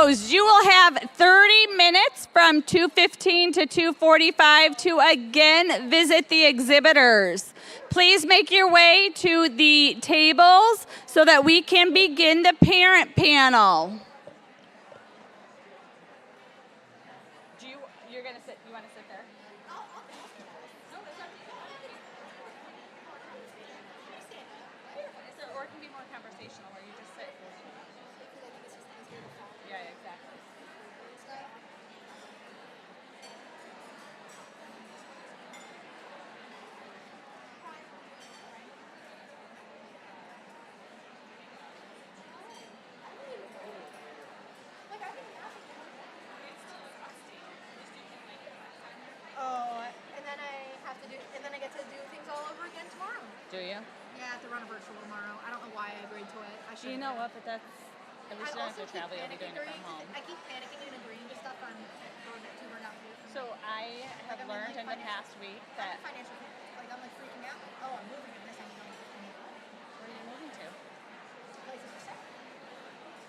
closed. You will have 30 minutes from 2:15 to 2:45 to again visit the exhibitors. Please make your way to the tables so that we can begin the parent panel. You're going to sit, you want to sit there? Or it can be more conversational where you just sit. Yeah, exactly. Oh, and then I get to do things all over again tomorrow. Do you? Yeah, I have to run a virtual tomorrow. I don't know why I agreed to it. I Do you know what? But that's, at least you don't have to travel. You'll be doing it from home. I keep panicking and agreeing to stuff on too burned out to do it. So I have learned in the past week that. I'm financial, I'm like freaking out. Like, oh, I'm moving in this. Where are you moving to? Places for sale.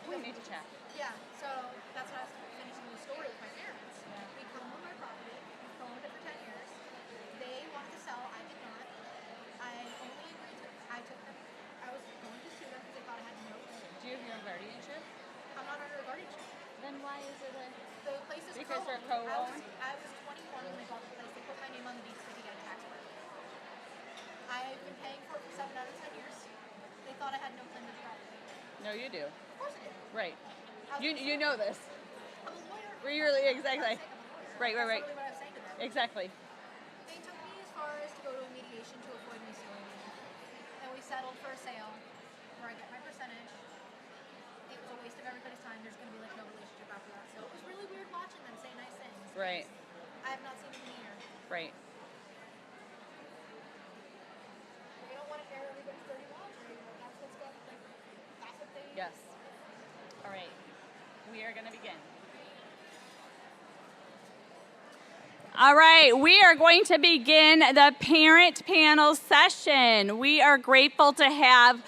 We don't need to check. Yeah, so that's what I was finishing the story with my parents. Yeah. We co-owned my property. We co-owned it for 10 years. They wanted to sell. I did not. I only agreed to. I was going to sue them because they thought I had no. Do you have your own guardianship? I'm not under a guardianship. Then why is it a? The place is Because they're co-owned. co-owned? I was 21 when they bought the place. They put my name on the deed so they could get a tax break. I've been paying for it for 7 out of 10 years. They thought I had no claim to the property. No, you do. Of course I did. Right. I was You know this. I'm a lawyer. Really, exactly. I'm a lawyer. Right. That's literally what I was saying to them. Exactly. They took me as far as to go to a mediation to avoid me suing me. And we settled for a sale where I get my percentage. It was a waste of everybody's time. There's going to be like no relationship after that. So it was really weird watching them say nice things. Right. I have not seen them in a year. Right. They don't want to air everybody's dirty laundry. That's what's going on. That's what they. Yes. All right. We are going to begin. All right, we are going to begin the parent panel session. We are grateful to have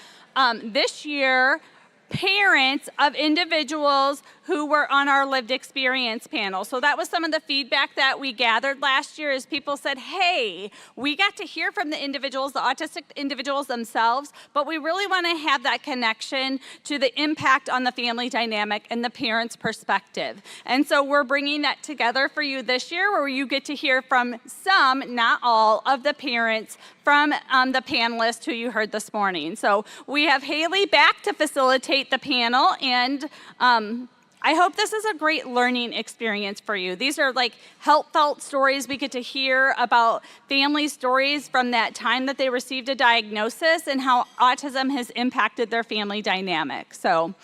this year parents of individuals who were on our lived experience panel. So that was some of the feedback that we gathered last year, is people said, hey, we got to hear from the individuals, the autistic individuals themselves, but we really want to have that connection to the impact on the family dynamic and the parent's perspective. And so we're bringing that together for you this year, where you get to hear from some, not all, of the parents from the panelists who you heard this morning. So we have Haley back to facilitate the panel, and I hope this is a great learning experience for you. These are like heartfelt stories. We get to hear about family stories from that time that they received a diagnosis and how autism has impacted their family dynamic. So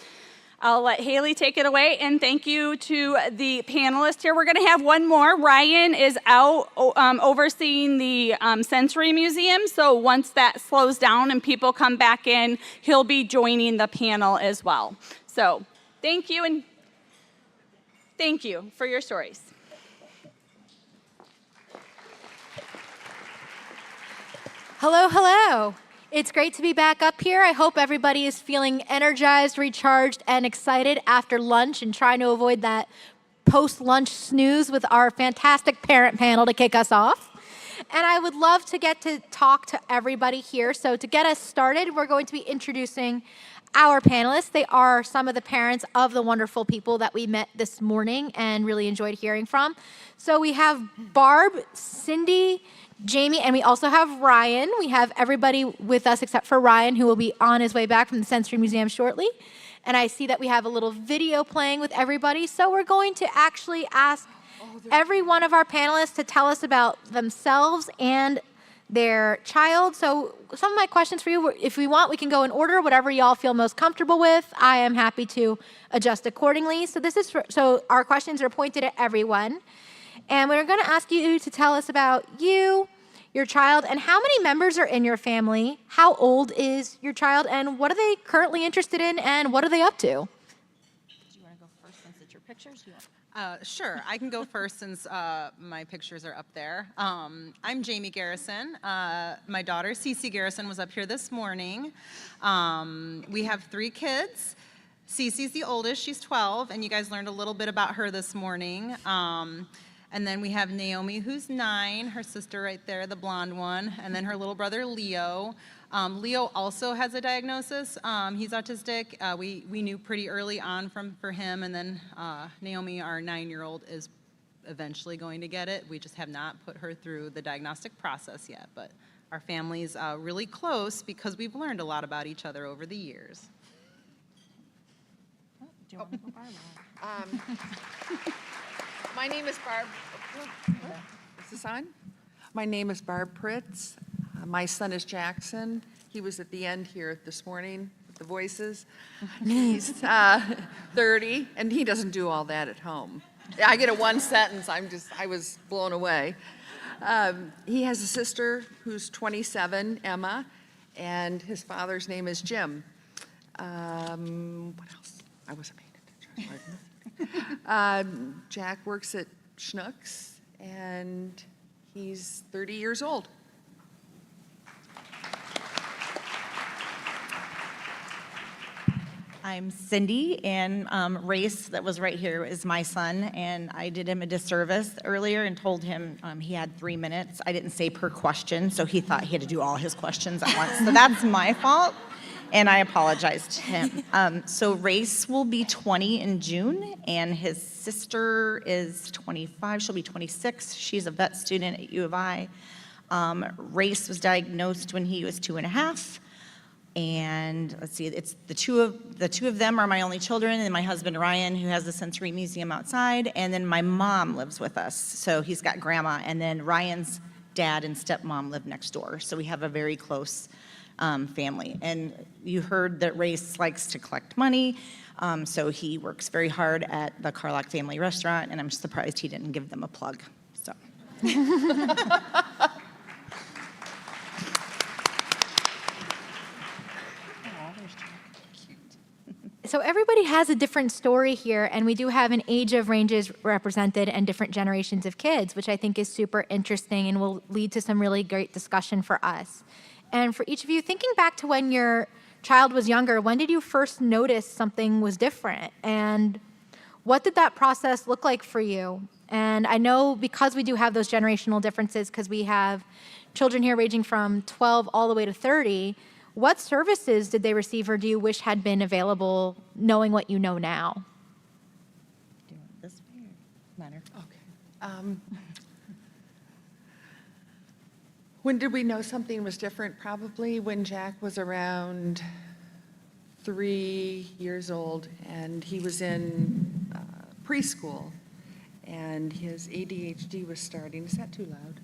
I'll let Haley take it away, and thank you to the panelists here. We're going to have one more. Ryan is out overseeing the Sensory Museum, so once that slows down and people come back in, he'll be joining the panel as well. So thank you, and thank you for your stories. Hello, hello. It's great to be back up here. I hope everybody is feeling energized, recharged, and excited after lunch and trying to avoid that post-lunch snooze with our fantastic parent panel to kick us off. And I would love to get to talk to everybody here. So to get us started, we're going to be introducing our panelists. They are some of the parents of the wonderful people that we met this morning and really enjoyed hearing from. So we have Barb, Cindy, Jamie, and we also have Ryan. We have everybody with us except for Ryan, who will be on his way back from the Sensory Museum shortly. And I see that we have a little video playing with everybody. So we're going to actually ask every one of our panelists to tell us about themselves and their child. So some of my questions for you, if we want, we can go in order, whatever y'all feel most comfortable with. I am happy to adjust accordingly. So so our questions are pointed at everyone. And we're going to ask you to tell us about you, your child, and how many members are in your family, how old is your child, and what are they currently interested in, and what are they up to? Do you want to go first since it's your pictures? Sure, I can go first since my pictures are up there. I'm Jamie Garrison. My daughter, Cece Garrison, was up here this morning. We have 3 kids. Cece's the oldest, she's 12, and you guys learned a little bit about her this morning. And then we have Naomi, who's 9, her sister right there, the blonde one, and then her little brother, Leo. Leo also has a diagnosis. He's autistic. We knew pretty early on for him, and then Naomi, our 9-year-old, is eventually going to get it. We just have not put her through the diagnostic process yet, but our family's really close because we've learned a lot about each other over the years. Do you want to go Barbara? My name is Barb. Is this on? My name is Barb Pritz. My son is Jackson. He was at the end here this morning with the voices. He's 30, and he doesn't do all that at home. I get a one sentence. I was blown away. He has a sister who's 27, Emma, and his father's name is Jim. What else? I wasn't paying attention. Jack works at Schnucks, and he's 30 years old. I'm Cindy, and Race, that was right here, is my son, and I did him a disservice earlier and told him he had 3 minutes. I didn't say per question, so he thought he had to do all his questions at once. So that's my fault, and I apologize to him. So Race will be 20 in June, and his sister is 25. She'll be 26. She's a vet student at U of I. Race was diagnosed when he was 2.5. And let's see, it's the two of them are my only children, and my husband Ryan, who has the sensory museum outside, and then my mom lives with us. So he's got grandma, and then Ryan's dad and stepmom live next door. So we have a very close family. And you heard that Race likes to collect money, so he works very hard at the Carlock Family Restaurant, and I'm surprised he didn't give them a plug. So. So everybody has a different story here, and we do have an age of ranges represented and different generations of kids, which I think is super interesting and will lead to some really great discussion for us. And for each of you, thinking back to when your child was younger, when did you first notice something was different? And what did that process look like for you? And I know because we do have those generational differences, because we have children here ranging from 12 all the way to 30, what services did they receive or do you wish had been available knowing what you know now? Do you want this way or matter? Okay. When did we know something was different? Probably when Jack was around 3 years old, and he was in preschool, and his ADHD was starting. Is that too loud?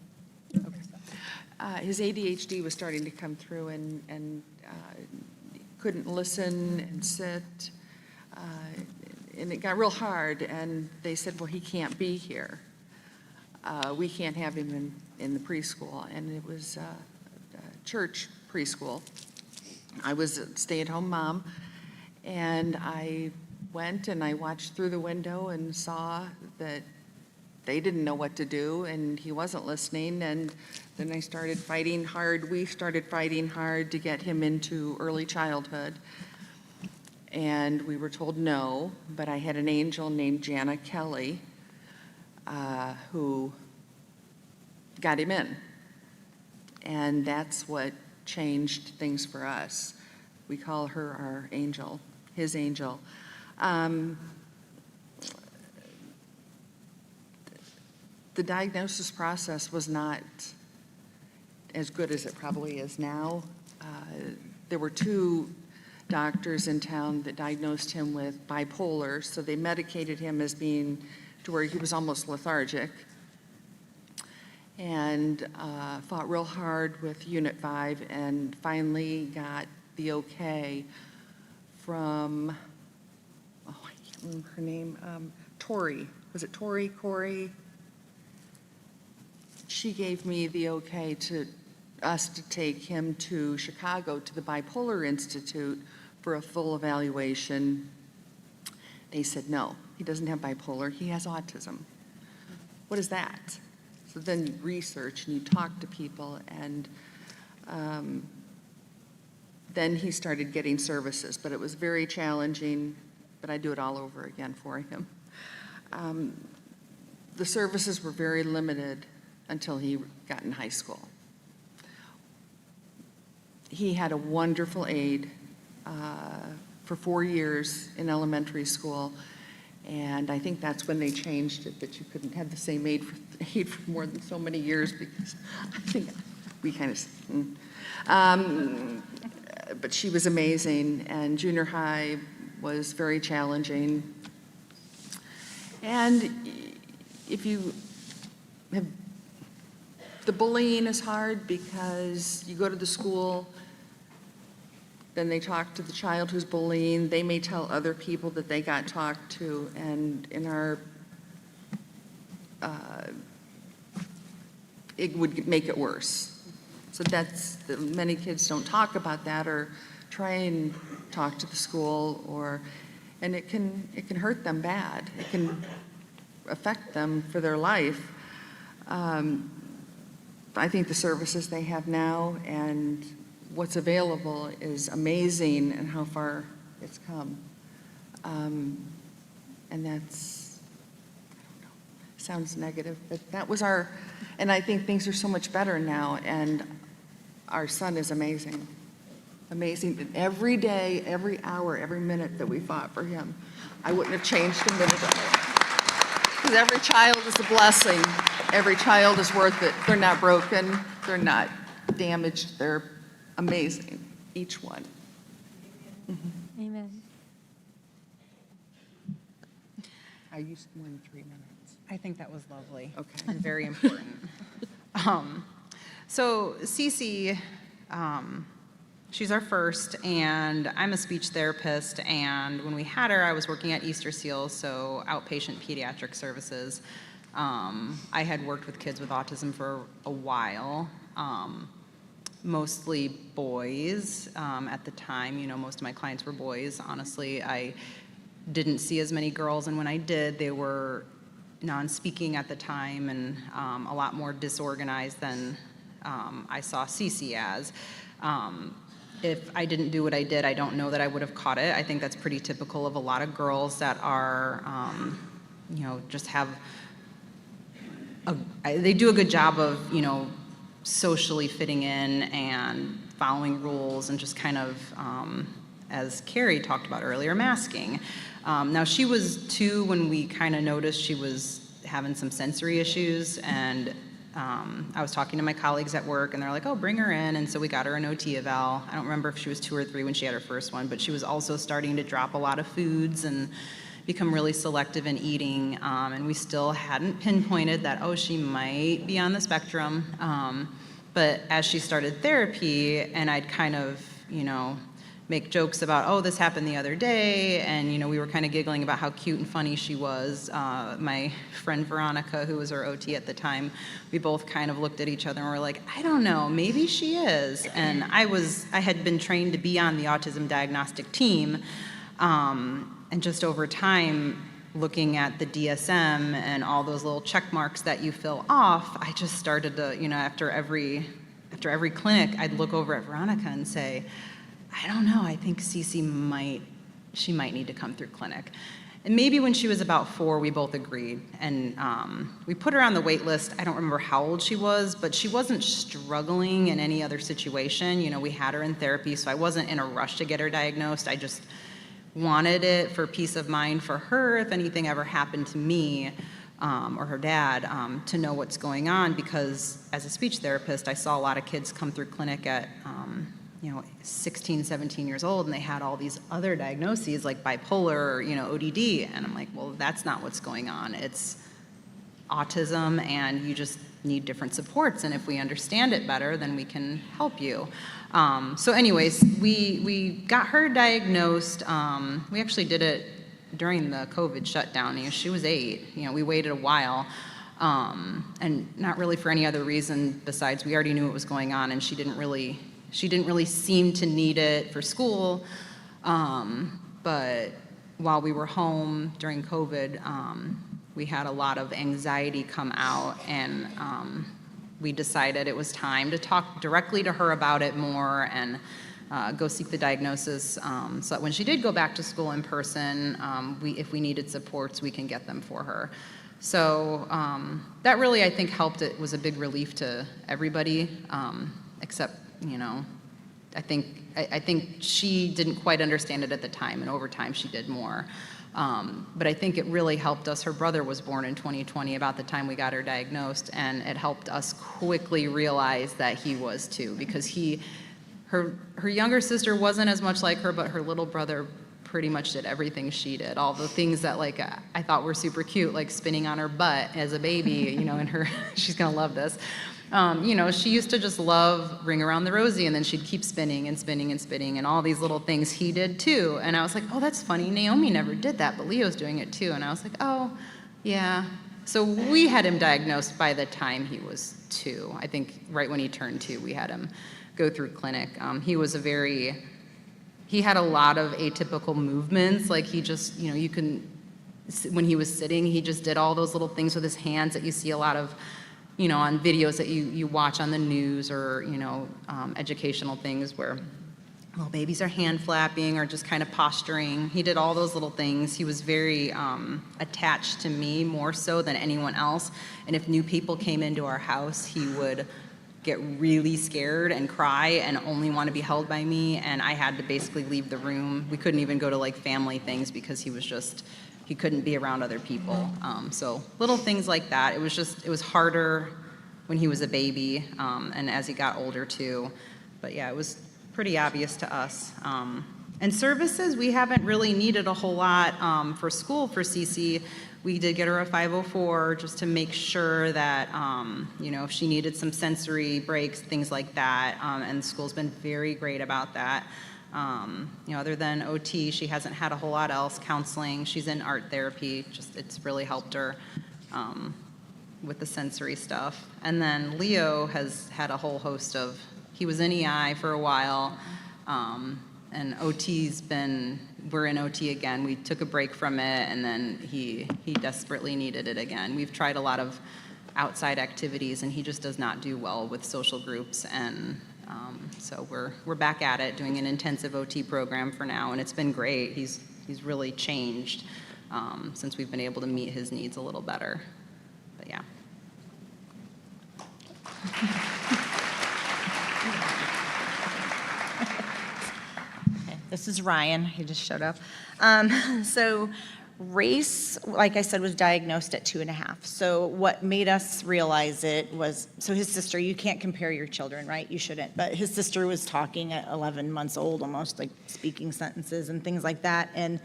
Okay. His ADHD was starting to come through, and couldn't listen and sit, and it got real hard, and they said, well, he can't be here. We can't have him in the preschool, and it was a church preschool. I was a stay-at-home mom, and I went and I watched through the window and saw that they didn't know what to do, and he wasn't listening, and then I started fighting hard. We started fighting hard to get him into early childhood, and we were told no, but I had an angel named Jana Kelly who got him in, and that's what changed things for us. We call her our angel, his angel. The diagnosis process was not as good as it probably is now. There were 2 doctors in town that diagnosed him with bipolar, so they medicated him as being to where he was almost lethargic, and fought real hard with Unit 5 and finally got the okay from, I can't remember her name, Tori. Was it Tori, Corey? She gave me the okay to us to take him to Chicago to the Bipolar Institute for a full evaluation. They said, no, he doesn't have bipolar, he has autism. What is that? So then you research and you talk to people, and then he started getting services, but it was very challenging. but I'd do it all over again for him. The services were very limited until he got in high school. He had a wonderful aide for 4 years in elementary school, and I think that's when they changed it, that you couldn't have the same aide for more than so many years, because I think we kind of, but she was amazing, and junior high was very challenging. And if you have, the bullying is hard because you go to the school, then they talk to the child who's bullying, they may tell other people that they got talked to, and in our, it would make it worse. So many kids don't talk about that or try and talk to the school, and it can hurt them bad. It can affect them for their life. I think the services they have now and what's available is amazing, and how far it's come. And that's, I don't know, sounds negative, but that was and I think things are so much better now, and our son is amazing. Amazing. Every day, every hour, every minute that we fought for him, I wouldn't have changed a minute of it. Because every child is a blessing. Every child is worth it. They're not broken. They're not damaged. They're amazing, each one. Amen. I used more than 3 minutes. I think that was lovely. Okay. And very important. So Cece, she's our first, and I'm a speech therapist, and when we had her, I was working at Easter Seals, so outpatient pediatric services. I had worked with kids with autism for a while, mostly boys at the time. Most of my clients were boys. Honestly, I didn't see as many girls, and when I did, they were non-speaking at the time and a lot more disorganized than I saw Cece as. If I didn't do what I did, I don't know that I would have caught it. I think that's pretty typical of a lot of girls that are, just have, they do a good job of, socially fitting in and following rules and just kind of, as Carrie talked about earlier, masking. Now, she was 2 when we kind of noticed she was having some sensory issues, and I was talking to my colleagues at work, and they're like, oh, bring her in, and so we got her an OT eval. I don't remember if she was 2 or 3 when she had her first one, but she was also starting to drop a lot of foods and become really selective in eating, and we still hadn't pinpointed that, oh, she might be on the spectrum. But as she started therapy, and I'd kind of, make jokes about, oh, this happened the other day, and we were kind of giggling about how cute and funny she was. My friend Veronica, who was our OT at the time, we both kind of looked at each other and were like, I don't know, maybe she is. And I had been trained to be on the autism diagnostic team, and just over time, looking at the DSM and all those little check marks that you fill off, I just started to, after every clinic, I'd look over at Veronica and say, I don't know, I think Cece might need to come through clinic. And maybe when she was about 4, we both agreed. And we put her on the wait list. I don't remember how old she was, but she wasn't struggling in any other situation. We had her in therapy, so I wasn't in a rush to get her diagnosed. I just wanted it for peace of mind for her if anything ever happened to me or her dad, to know what's going on, because as a speech therapist, I saw a lot of kids come through clinic at 16, 17 years old, and they had all these other diagnoses like bipolar or, ODD. And I'm like, well, that's not what's going on. It's autism, and you just need different supports. And if we understand it better, then we can help you. So anyways, we got her diagnosed. We actually did it during the COVID shutdown. She was 8. We waited a while. And not really for any other reason besides we already knew what was going on, and she didn't really seem to need it for school. But while we were home during COVID, we had a lot of anxiety come out, and we decided it was time to talk directly to her about it more and go seek the diagnosis, so that when she did go back to school in person, if we needed supports, we can get them for her. So that really, I think, helped. It was a big relief to everybody, except, I think she didn't quite understand it at the time, and over time she did more. But I think it really helped us. Her brother was born in 2020, about the time we got her diagnosed, and it helped us quickly realize that he was too, because her younger sister wasn't as much like her, but her little brother pretty much did everything she did. All the things that I thought were super cute, like spinning on her butt as a baby, and she's gonna love this. She used to just love Ring Around the Rosie, and then she'd keep spinning and spinning and spinning, and all these little things he did too. And I was like, oh, that's funny. Naomi never did that, but Leo's doing it too. And I was like, oh, yeah. So we had him diagnosed by the time he was 2. I think right when he turned 2, we had him go through clinic. He had a lot of atypical movements. Like he just, when he was sitting, he just did all those little things with his hands that you see a lot of, on videos that you watch on the news, or, educational things where little babies are hand flapping or just kind of posturing. He did all those little things. He was very attached to me, more so than anyone else. And if new people came into our house, he would get really scared and cry and only want to be held by me, and I had to basically leave the room. We couldn't even go to family things because he couldn't be around other people. So little things like that. It was harder when he was a baby, and as he got older too. But yeah, it was pretty obvious to us. And services, we haven't really needed a whole lot for school for Cece. We did get her a 504 just to make sure that, if she needed some sensory breaks, things like that, and the school's been very great about that. Other than OT, she hasn't had a whole lot else. Counseling, she's in art therapy, it's really helped her with the sensory stuff. And then Leo has had a whole host of, he was in EI for a while, and we're in OT again. We took a break from it, and then he desperately needed it again. We've tried a lot of outside activities, and he just does not do well with social groups, and so we're back at it, doing an intensive OT program for now, and it's been great. He's really changed since we've been able to meet his needs a little better. But yeah. This is Ryan, he just showed up. So Race, like I said, was diagnosed at 2.5. So what made us realize it was, so his sister, you can't compare your children, right? You shouldn't. But his sister was talking at 11 months old, almost, like speaking sentences and things like that. And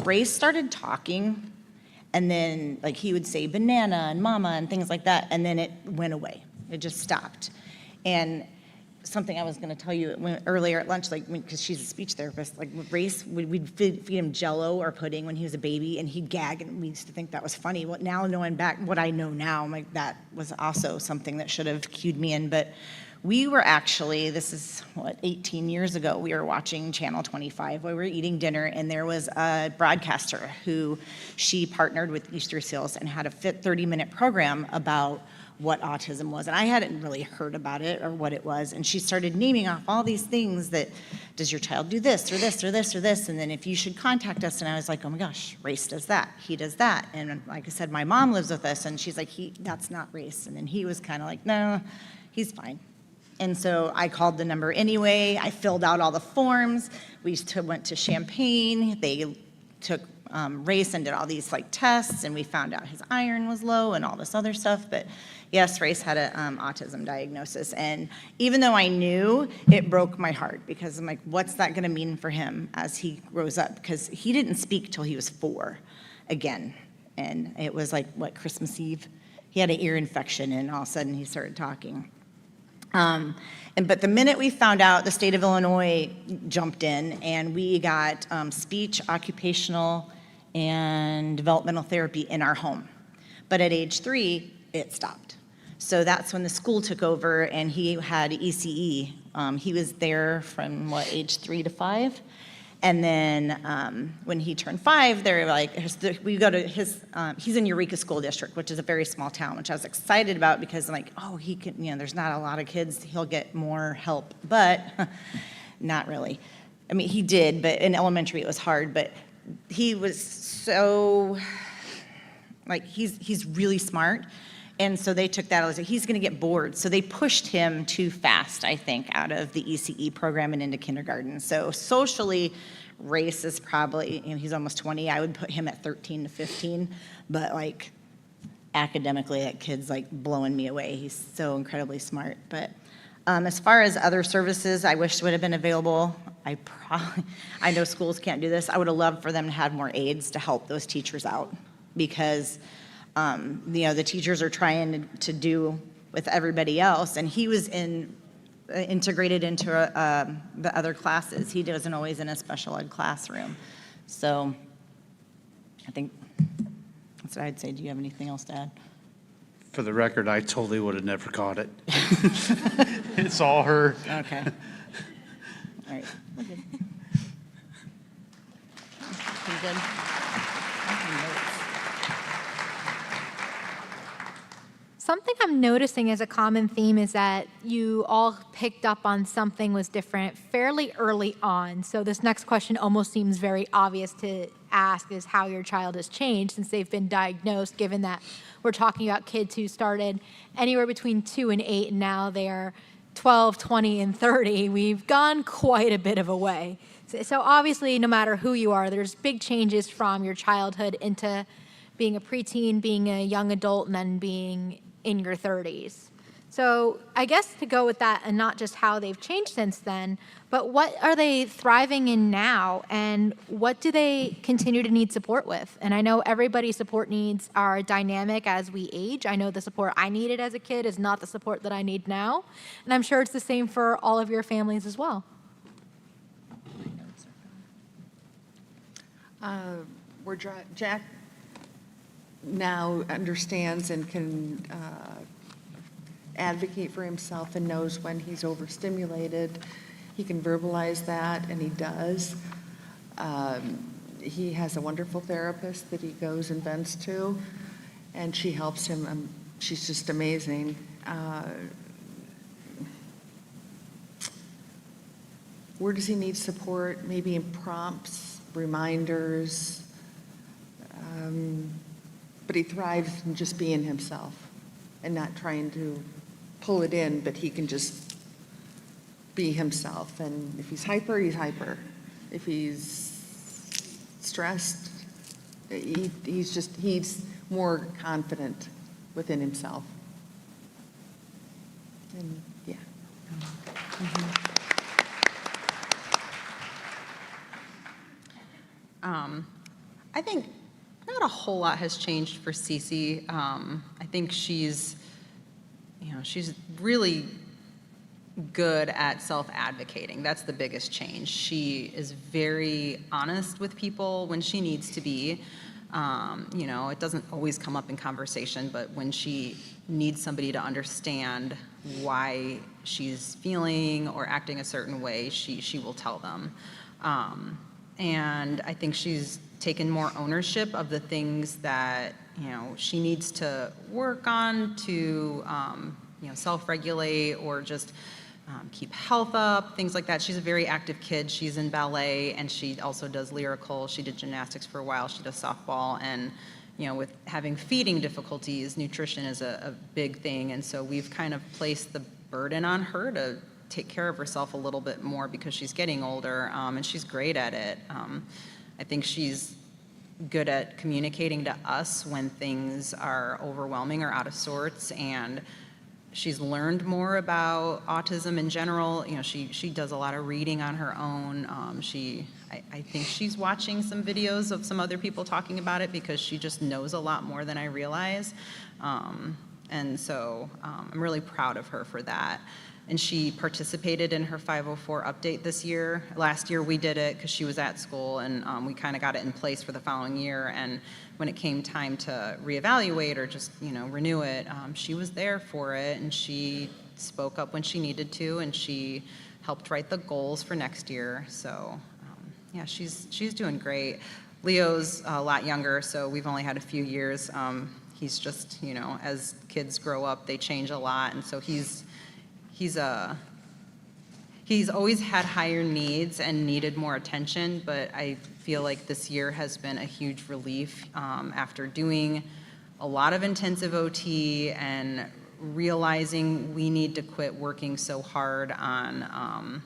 Race started talking, and then he would say banana and mama and things like that, and then it went away. It just stopped. And something I was going to tell you earlier at lunch, because she's a speech therapist, Race, we'd feed him Jell-O or pudding when he was a baby, and he'd gag, and we used to think that was funny. Well, now knowing back what I know now, I'm like, that was also something that should have cued me in. But we were actually, this is 18 years ago, we were watching Channel 25 while we were eating dinner, and there was a broadcaster who she partnered with Easter Seals and had a 30-minute program about what autism was. And I hadn't really heard about it or what it was. And she started naming off all these things that, does your child do this or this or this or this? And then if you should contact us. And I was like, oh my gosh, Race does that. He does that. And like I said, my mom lives with us, and she's like, that's not Race. And then he was kind of like, no, he's fine. And so I called the number anyway. I filled out all the forms. We went to Champaign. They took Race and did all these tests, and we found out his iron was low and all this other stuff. But yes, Race had an autism diagnosis, and even though I knew, it broke my heart, because I'm like, what's that going to mean for him as he grows up? Because he didn't speak till he was 4 again, and it was Christmas Eve. He had an ear infection, and all of a sudden he started talking. But the minute we found out, the state of Illinois jumped in, and we got speech, occupational, and developmental therapy in our home. But at age 3, it stopped. So that's when the school took over, and he had ECE. He was there from age 3 to 5. And then when he turned 5, they were like, we go to he's in Eureka School District, which is a very small town, which I was excited about, because I'm like, oh, he can, there's not a lot of kids, he'll get more help. But not really. I mean, he did, but in elementary it was hard, but he was so, like, he's really smart. And so they took that as he's going to get bored. So they pushed him too fast, I think, out of the ECE program and into kindergarten. So socially, Race is probably, he's almost 20. I would put him at 13 to 15. But like academically, that kid's like blowing me away. He's so incredibly smart. But as far as other services, I wish would have been available. I know schools can't do this. I would have loved for them to have more aides to help those teachers out because the teachers are trying to do with everybody else, and he was integrated into the other classes. He wasn't always in a special ed classroom. So I think that's what I'd say. Do you have anything else to add? For the record, I totally would have never caught it. It's all her. Okay. All right. We're good. You good? Something I'm noticing as a common theme is that you all picked up on something was different fairly early on. So this next question almost seems very obvious to ask is how your child has changed since they've been diagnosed, given that we're talking about kids who started anywhere between 2 and 8, and now they are 12, 20, and 30. We've gone quite a bit of a way. So obviously, no matter who you are, there's big changes from your childhood into being a preteen, being a young adult, and then being in your 30s. So I guess to go with that and not just how they've changed since then, but what are they thriving in now and what do they continue to need support with? And I know everybody's support needs are dynamic as we age. I know the support I needed as a kid is not the support that I need now. And I'm sure it's the same for all of your families as well. Jack now understands and can advocate for himself and knows when he's overstimulated. He can verbalize that, and he does. He has a wonderful therapist that he goes and vents to, and she helps him. She's just amazing. Where does he need support? Maybe in prompts, reminders. But he thrives in just being himself and not trying to pull it in, but he can just be himself. And if he's hyper, he's hyper. If he's stressed, he's more confident within himself. And yeah. I think not a whole lot has changed for Cece. I think she's really good at self-advocating. That's the biggest change. She is very honest with people when she needs to be. It doesn't always come up in conversation, but when she needs somebody to understand why she's feeling or acting a certain way, she will tell them. And I think she's taken more ownership of the things that, she needs to work on to, self-regulate or just keep health up, things like that. She's a very active kid. She's in ballet, and she also does lyrical. She did gymnastics for a while. She does softball, and with having feeding difficulties, nutrition is a big thing. And so we've kind of placed the burden on her to take care of herself a little bit more because she's getting older, and she's great at it. I think she's good at communicating to us when things are overwhelming or out of sorts, and she's learned more about autism in general. She does a lot of reading on her own. I think she's watching some videos of some other people talking about it because she just knows a lot more than I realize. And so I'm really proud of her for that. And she participated in her 504 update this year. Last year we did it because she was at school, and we kind of got it in place for the following year. And when it came time to reevaluate or just renew it, she was there for it, and she spoke up when she needed to, and she helped write the goals for next year. So yeah, she's doing great. Leo's a lot younger, so we've only had a few years. He's just as kids grow up, they change a lot, and so he's He's always had higher needs and needed more attention, but I feel like this year has been a huge relief after doing a lot of intensive OT and realizing we need to quit working so hard on,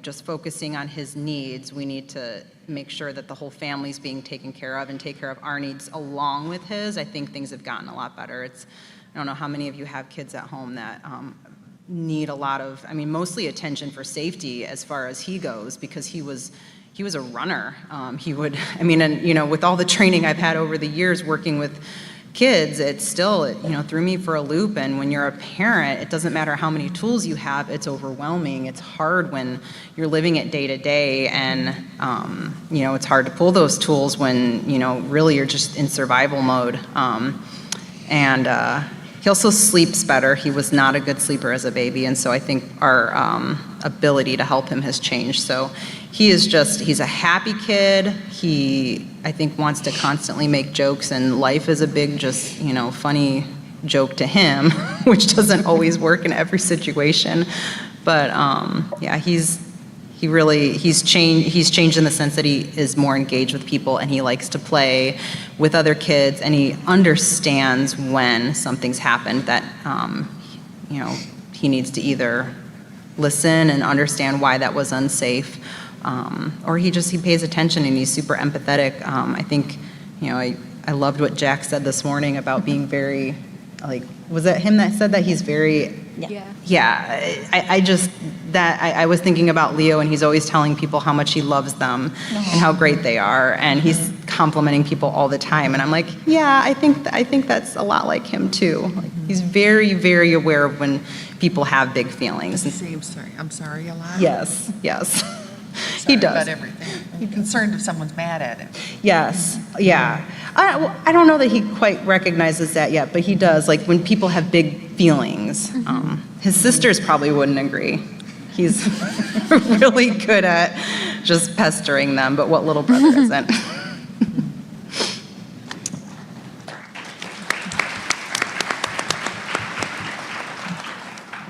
just focusing on his needs. We need to make sure that the whole family's being taken care of and take care of our needs along with his. I think things have gotten a lot better. I don't know how many of you have kids at home that need a lot of, mostly attention for safety as far as he goes, because he was a runner. With all the training I've had over the years working with kids, it threw me for a loop. And when you're a parent, it doesn't matter how many tools you have, it's overwhelming. It's hard when you're living it day to day, and it's hard to pull those tools when really you're just in survival mode. He also sleeps better. He was not a good sleeper as a baby, and so I think our ability to help him has changed. So he's a happy kid. He, I think, wants to constantly make jokes, and life is a big, funny joke to him, which doesn't always work in every situation. But he's changed in the sense that he is more engaged with people, and he likes to play with other kids, and he understands when something's happened that he needs to either listen and understand why that was unsafe, or he pays attention, and he's super empathetic. I think I loved what Jack said this morning about being very, was it him that said that he's very? Yeah, I was thinking about Leo, and he's always telling people how much he loves them and how great they are, and he's complimenting people all the time. And I'm like, yeah, I think that's a lot like him too. He's very, very aware of when people have big feelings. I'm sorry a lot. Yes. Sorry He does. about everything. I'm concerned if someone's mad at him. Yes, yeah. I don't know that he quite recognizes that yet, but he does. Like when people have big feelings. His sisters probably wouldn't agree. He's really good at just pestering them, but what little brother isn't?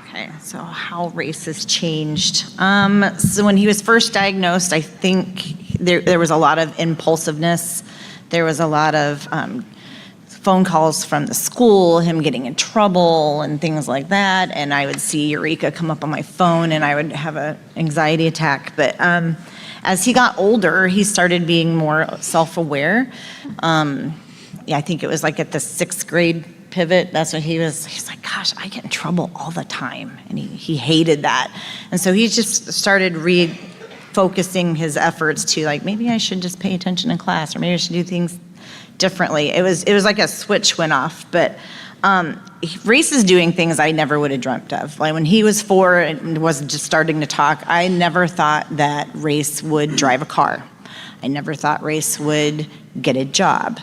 Okay, so how race has changed. So when he was first diagnosed, I think there was a lot of impulsiveness. There was a lot of phone calls from the school, him getting in trouble and things like that. And I would see Eureka come up on my phone, and I would have an anxiety attack. But as he got older, he started being more self-aware. I think it was like at the 6th grade pivot, that's when he's like, gosh, I get in trouble all the time. And he hated that. And so he just started refocusing his efforts to maybe I should just pay attention in class, or maybe I should do things differently. It was like a switch went off. But Race is doing things I never would have dreamt of. Like when he was 4 and was just starting to talk, I never thought that Race would drive a car. I never thought Race would get a job.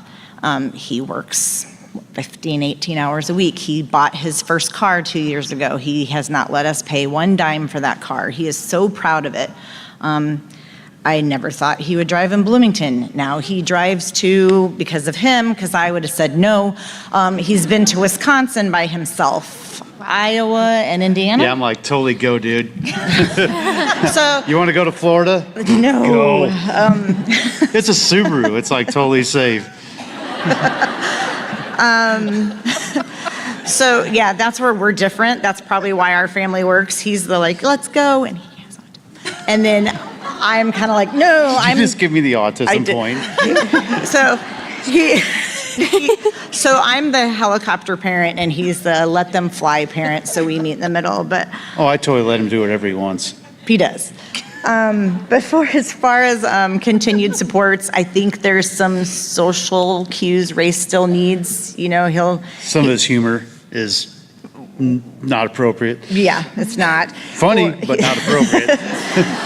He works 15, 18 hours a week. He bought his first car 2 years ago. He has not let us pay one dime for that car. He is so proud of it. I never thought he would drive in Bloomington. Now he drives because of him, because I would have said no. He's been to Wisconsin by himself, Iowa and Indiana. Yeah, I'm like, totally go, dude. So You want to go to Florida? no. Go. It's a Subaru. It's like totally safe. So yeah, that's where we're different. That's probably why our family works. He's the let's go, and he has autism. And then I'm kind of like, no, You just give me the autism did. point. So so I'm the helicopter parent, and he's the let them fly parent. So we meet in the middle, but Oh, I totally let him do whatever he wants. he does. But as far as continued supports, I think there's some social cues Race still needs. Some of his humor is not appropriate. Yeah, it's not Funny, but not appropriate,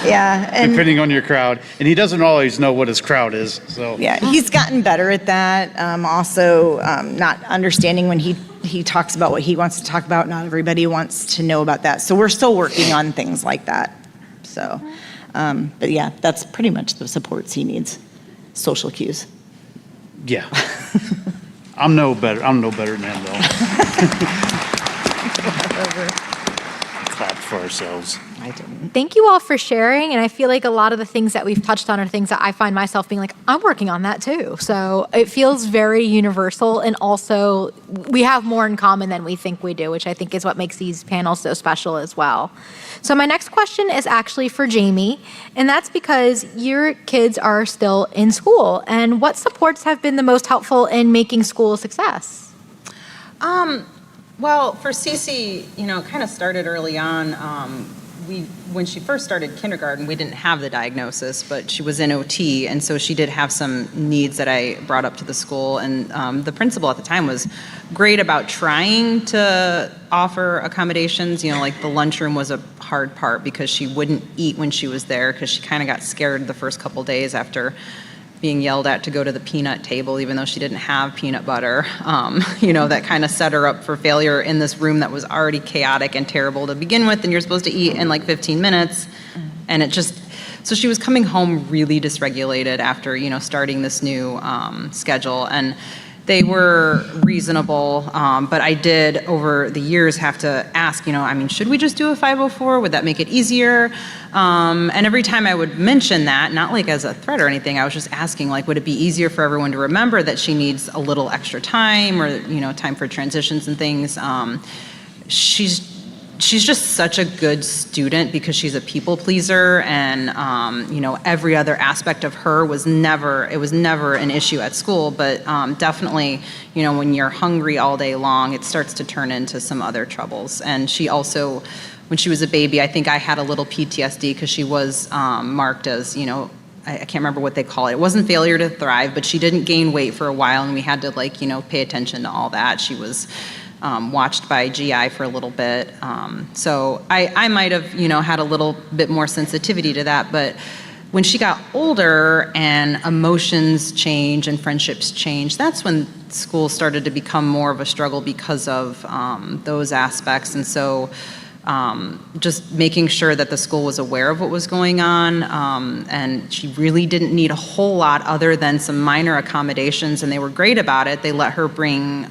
Yeah, and depending on your crowd. And he doesn't always know what his crowd is, so. yeah, he's gotten better at that. Also, not understanding when he talks about what he wants to talk about. Not everybody wants to know about that. So we're still working on things like that. So, but yeah, that's pretty much the supports he needs. Social cues. Yeah. I'm no better than him, though. Clap for ourselves. I didn't. Thank you all for sharing. And I feel like a lot of the things that we've touched on are things that I find myself being like, I'm working on that too. So it feels very universal. And also, we have more in common than we think we do, which I think is what makes these panels so special as well. So my next question is actually for Jamie. And that's because your kids are still in school. And what supports have been the most helpful in making school a success? Well, for Cece, you know, it kind of started early on. When she first started kindergarten, we didn't have the diagnosis, but she was in OT, and so she did have some needs that I brought up to the school. And the principal at the time was great about trying to offer accommodations. You know, like the lunchroom was a hard part because she wouldn't eat when she was there because she kind of got scared the first couple days after being yelled at to go to the peanut table, even though she didn't have peanut butter. You know, that kind of set her up for failure in this room that was already chaotic and terrible to begin with, and you're supposed to eat in like 15 minutes. And it just, so she was coming home really dysregulated after, you know, starting this new schedule. And they were reasonable, but I did over the years have to ask, you know, I mean, should we just do a 504? Would that make it easier? And every time I would mention that, not like as a threat or anything, I was just asking, like, would it be easier for everyone to remember that she needs a little extra time or, you know, time for transitions and things? She's just such a good student because she's a people pleaser, and you know, every other aspect of her was never an issue at school, but definitely, you know, when you're hungry all day long, it starts to turn into some other troubles. And she also, when she was a baby, I think I had a little PTSD because she was marked as, you know, I can't remember what they call it. It wasn't failure to thrive, but she didn't gain weight for a while, and we had to, like, you know, pay attention to all that. She was watched by GI for a little bit. So I might have, you know, had a little bit more sensitivity to that, but when she got older and emotions change and friendships change, that's when school started to become more of a struggle because of those aspects. And so just making sure that the school was aware of what was going on, and she really didn't need a whole lot other than some minor accommodations, and they were great about it. They let her bring,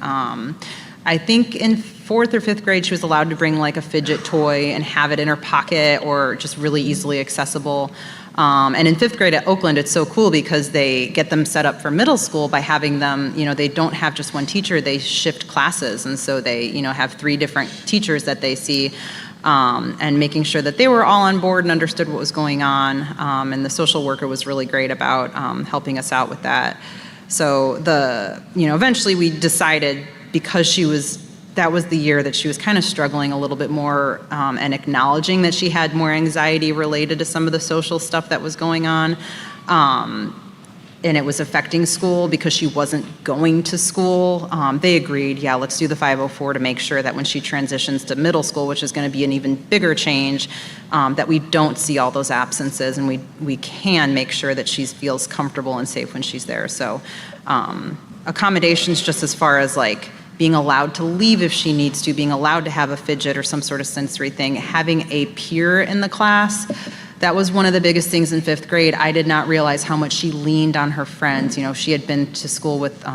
I think in 4th or 5th grade, she was allowed to bring like a fidget toy and have it in her pocket or just really easily accessible. And in 5th grade at Oakland, it's so cool because they get them set up for middle school by having them, you know, they don't have just one teacher, they shift classes. And so they, you know, have 3 different teachers that they see, and making sure that they were all on board and understood what was going on. And the social worker was really great about helping us out with that. So you know, eventually we decided, because that was the year that she was kind of struggling a little bit more, and acknowledging that she had more anxiety related to some of the social stuff that was going on. And it was affecting school because she wasn't going to school. They agreed, yeah, let's do the 504 to make sure that when she transitions to middle school, which is going to be an even bigger change, that we don't see all those absences, and we can make sure that she feels comfortable and safe when she's there. So accommodations just as far as like being allowed to leave if she needs to, being allowed to have a fidget or some sort of sensory thing, having a peer in the class. That was one of the biggest things in 5th grade. I did not realize how much she leaned on her friends. You know, she had been to school with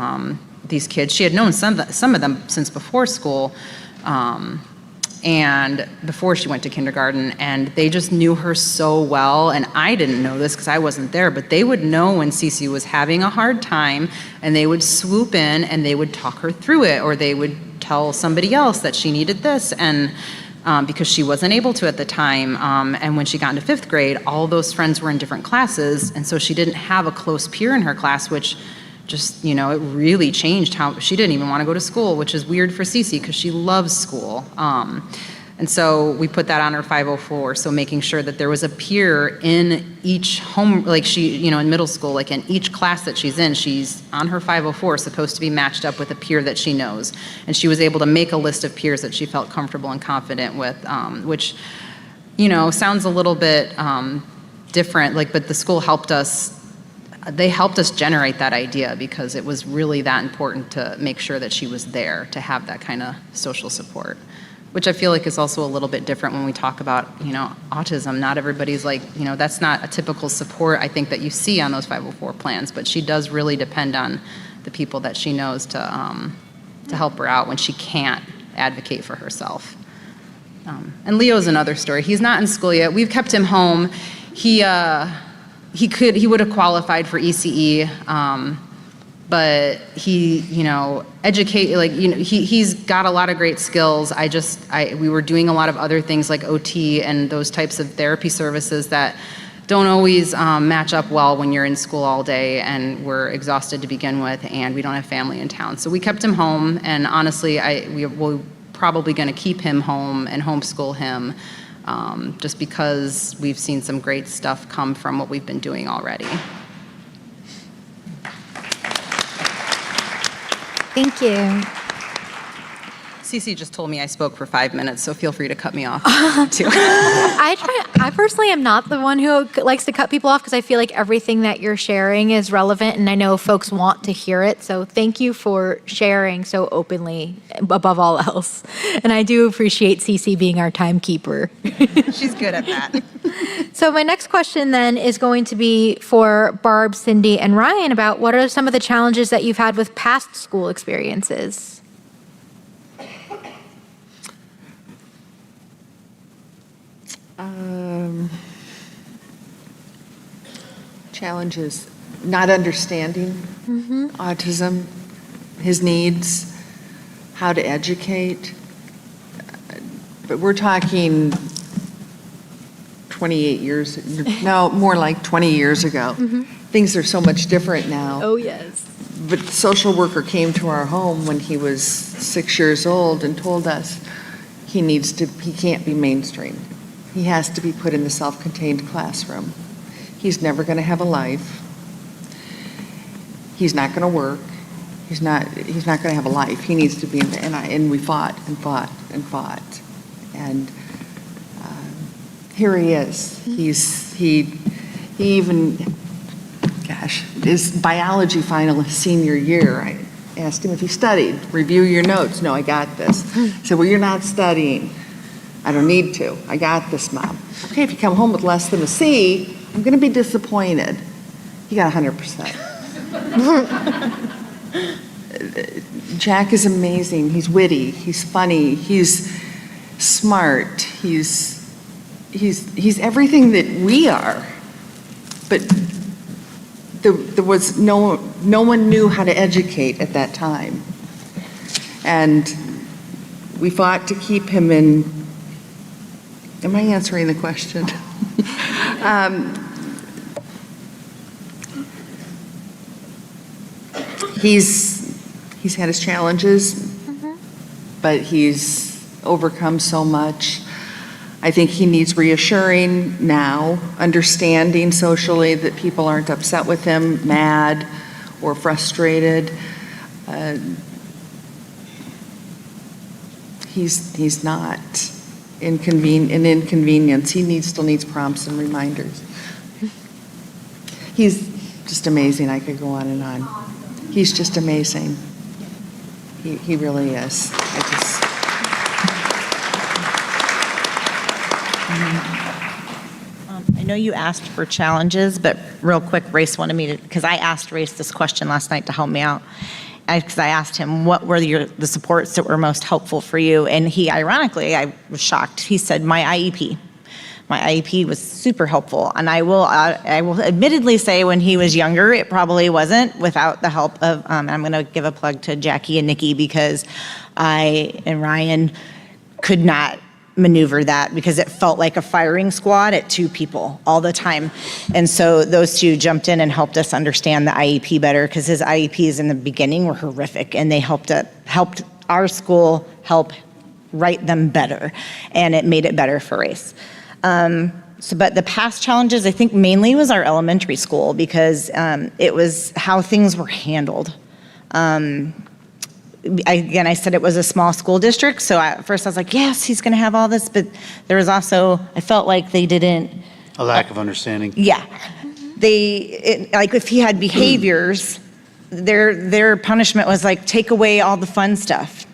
these kids. She had known some of them since before school, and before she went to kindergarten, and they just knew her so well. And I didn't know this because I wasn't there, but they would know when Cece was having a hard time, and they would swoop in and they would talk her through it, or they would tell somebody else that she needed this, and because she wasn't able to at the time. And when she got into 5th grade, all those friends were in different classes, and so she didn't have a close peer in her class, which just, you know, it really changed how she didn't even want to go to school, which is weird for Cece because she loves school. And so we put that on her 504, so making sure that there was a peer in each home, like she, you know, in middle school, like in each class that she's in, she's on her 504 supposed to be matched up with a peer that she knows. And she was able to make a list of peers that she felt comfortable and confident with, which, you know, sounds a little bit different, like, but the school helped us. They helped us generate that idea because it was really that important to make sure that she was there to have that kind of social support, which I feel like is also a little bit different when we talk about, you know, autism. Not everybody's like, you know, that's not a typical support I think that you see on those 504 plans, but she does really depend on the people that she knows to help her out when she can't advocate for herself. And Leo's another story. He's not in school yet. We've kept him home. He would have qualified for ECE, but he, he's got a lot of great skills. We were doing a lot of other things like OT and those types of therapy services that don't always match up well when you're in school all day and we're exhausted to begin with and we don't have family in town. So we kept him home, and honestly, we're probably going to keep him home and homeschool him just because we've seen some great stuff come from what we've been doing already. Thank you. Cece just told me I spoke for 5 minutes, so feel free to cut me off too. I personally am not the one who likes to cut people off because I feel like everything that you're sharing is relevant, and I know folks want to hear it. So thank you for sharing so openly above all else. And I do appreciate Cece being our timekeeper. She's good at that. So my next question then is going to be for Barb, Cindy, and Ryan about what are some of the challenges that you've had with past school experiences? Challenges, not understanding autism, his needs, how to educate. But we're talking 28 years, no, more like 20 years ago. Things are so much different now. Oh, yes. But the social worker came to our home when he was 6 years old and told us he can't be mainstream. He has to be put in the self-contained classroom. He's never going to have a life. He's not going to work. He's not going to have a life. He needs to be in the, and we fought and fought and fought. And here he is. He even, gosh, his biology final his senior year. I asked him if he studied. Review your notes. No, I got this. I said, well, you're not studying. I don't need to. I got this, Mom. Okay, if you come home with less than a C, I'm going to be disappointed. He got 100%. Jack is amazing. He's witty. He's funny. He's smart. He's everything that we are. But there was no one knew how to educate at that time. And we fought to keep him in. Am I answering the question? He's had his challenges, but he's overcome so much. I think he needs reassuring now, understanding socially that people aren't upset with him, mad or frustrated. He's not an inconvenience. He still needs prompts and reminders. He's just amazing. I could go on and on. He's just amazing. He really is. I know you asked for challenges, but real quick, Race wanted me to, because I asked Race this question last night to help me out. Because I asked him, what were the supports that were most helpful for you? And he, ironically, I was shocked. He said, my IEP. My IEP was super helpful. And I will admittedly say when he was younger, it probably wasn't without the help of, and I'm going to give a plug to Jackie and Nikki because I and Ryan could not maneuver that because it felt like a firing squad at two people all the time. And so those two jumped in and helped us understand the IEP better because his IEPs in the beginning were horrific and they helped our school help write them better and it made it better for Race. But the past challenges, I think mainly was our elementary school because it was how things were handled. I said it was a small school district, so at first I was like, yes, he's going to have all this, but there was also, I felt like they didn't. A lack of understanding. Yeah. Like if he had behaviors, their punishment was like, take away all the fun stuff.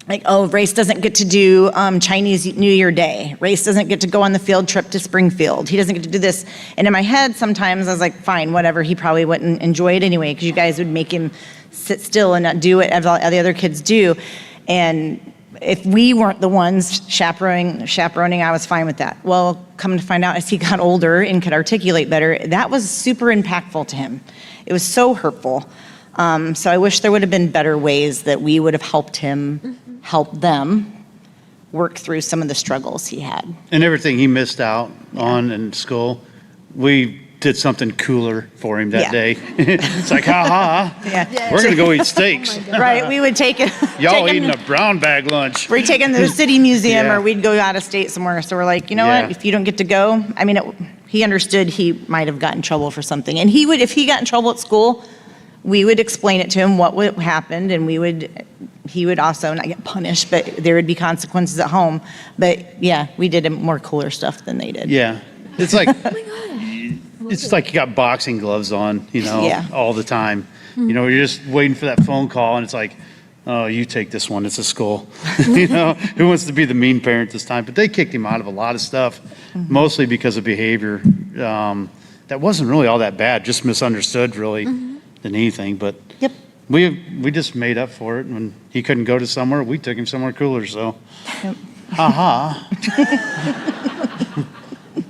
Like, oh, Race doesn't get to do Chinese New Year Day. Race doesn't get to go on the field trip to Springfield. He doesn't get to do this. And in my head, sometimes I was like, fine, whatever. He probably wouldn't enjoy it anyway because you guys would make him sit still and not do what all the other kids do. And if we weren't the ones chaperoning, I was fine with that. Well, come to find out, as he got older and could articulate better, that was super impactful to him. It was so hurtful. So I wish there would have been better ways that we would have helped him, help them work through some of the struggles he had. And everything he missed out on in school, we did something cooler for him that Yeah. day. It's like, ha Yeah. we're gonna go eat steaks. Right, we would take it. Y'all take him- eating a brown bag lunch. We'd take him to the city museum Yeah. or we'd go out of state somewhere. So we're like, you know Yeah. what, if you don't get to go, I mean, he understood he might have gotten in trouble for something. And he would, if he got in trouble at school, we would explain it to him what happened and he would also not get punished, but there would be consequences at home. But yeah, we did more cooler stuff than they did. Yeah, it's like, it's like you got boxing gloves on, Yeah. all the time. You're just waiting for that phone call and it's like, oh, you take this one, it's a school. Who wants to be the mean parent this time? But they kicked him out of a lot of stuff, mostly because of behavior that wasn't really all that bad, just misunderstood really than anything. But Yep. we just made up for it. When he couldn't go to somewhere, we took him somewhere cooler, so. Yep. Ha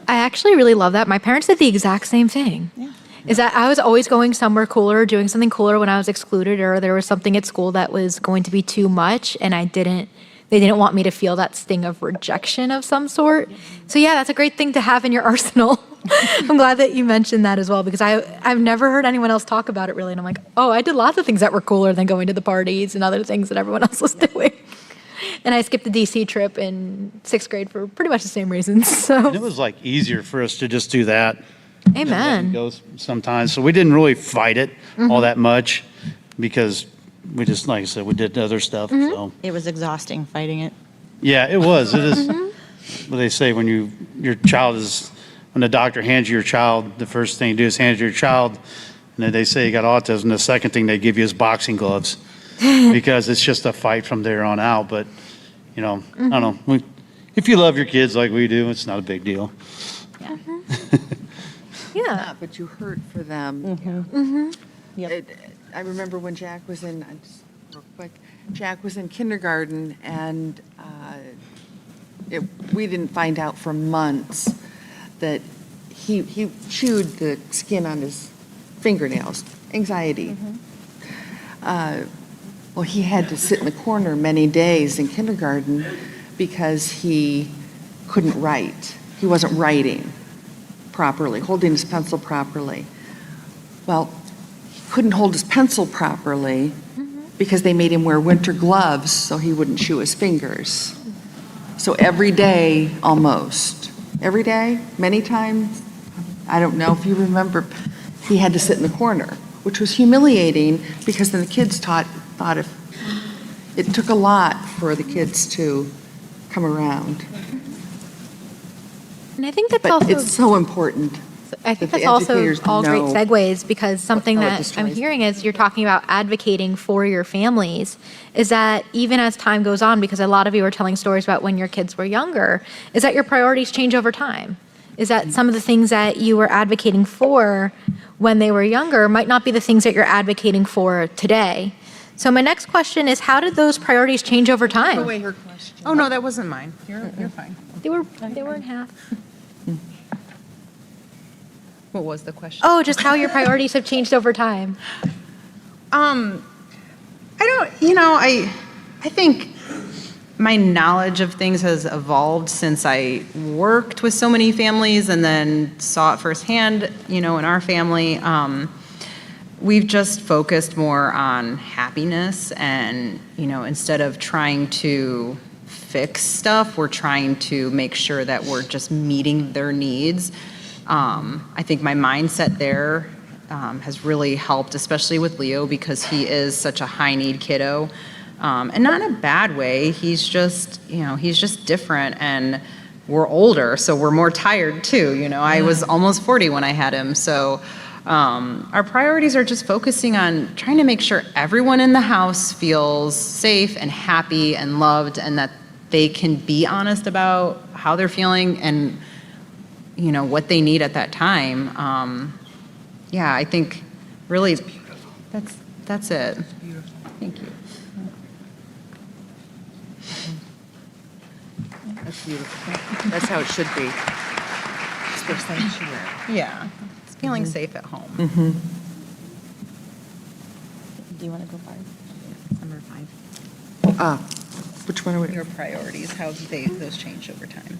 I actually really love that. My parents did the exact same thing. Is that I was always going somewhere cooler, doing something cooler when I was excluded, or there was something at school that was going to be too much, and they didn't want me to feel that sting of rejection of some sort. So yeah, that's a great thing to have in your arsenal. I'm glad that you mentioned that as well, because I've never heard anyone else talk about it really, and I'm like, oh, I did lots of things that were cooler than going to the parties and other things that everyone else was doing. And I skipped the DC trip in 6th grade for pretty much the same reasons. So It was like easier for us to just do that. amen. Goes sometimes. So we didn't really fight it all that much because we just, like I said, we did other stuff. So It was exhausting fighting it. yeah, it was. It is. What they say when your child is, when the doctor hands you your child, the first thing you do is hand you your child, and then they say you got autism. The second thing they give you is boxing gloves because it's just a fight from there on out. But I don't know. If you love your kids like we do, it's not a big deal. Yeah. But you hurt for them. Yep. I remember when Jack was in, just real quick, Jack was in kindergarten and we didn't find out for months that he chewed the skin on his fingernails, anxiety. Well, he had to sit in the corner many days in kindergarten because he couldn't write. He wasn't writing properly, holding his pencil properly. Well, he couldn't hold his pencil properly because they made him wear winter gloves so he wouldn't chew his fingers. So every day, almost, every day, many times, I don't know if you remember, he had to sit in the corner, which was humiliating because then the kids thought if it took a lot for the kids to come around. And I think that's But also it's so important. I think that the that's also educators all great know segues, because something how it that I'm destroys hearing is you're talking about advocating for your families, is that even as time goes on, because a lot of you are telling stories about when your kids were younger, is that your priorities change over time. Is that some of the things that you were advocating for when they were younger might not be the things that you're advocating for today. So my next question is, how did those priorities change over time? Her question. Oh, no, that wasn't mine. You're fine. They were in half. What was the question? Oh, just how your priorities have changed over time. I think my knowledge of things has evolved since I worked with so many families and then saw it firsthand, in our family. We've just focused more on happiness and, instead of trying to fix stuff, we're trying to make sure that we're just meeting their needs. I think my mindset there has really helped, especially with Leo, because he is such a high-need kiddo. And not in a bad way. He's just different, and we're older, so we're more tired too. I was almost 40 when I had him, so our priorities are just focusing on trying to make sure everyone in the house feels safe and happy and loved, and that they can be honest about how they're feeling and what they need at that time. I think really that's it. Thank you. That's beautiful. That's how it should be. It's for sanctuary. Yeah, it's feeling safe at home. Do you want to go 5? Number 5. Which one are we? Your priorities, how those change over time.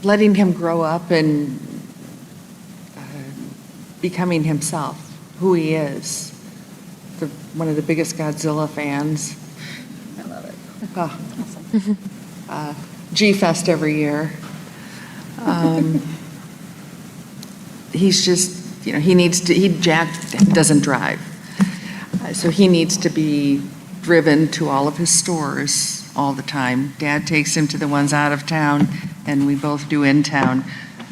Letting him grow up and becoming himself, who he is. One of the biggest Godzilla fans. I love it. G-Fest every year. He's just, he needs to, Jack doesn't drive. So he needs to be driven to all of his stores all the time. Dad takes him to the ones out of town, and we both do in town,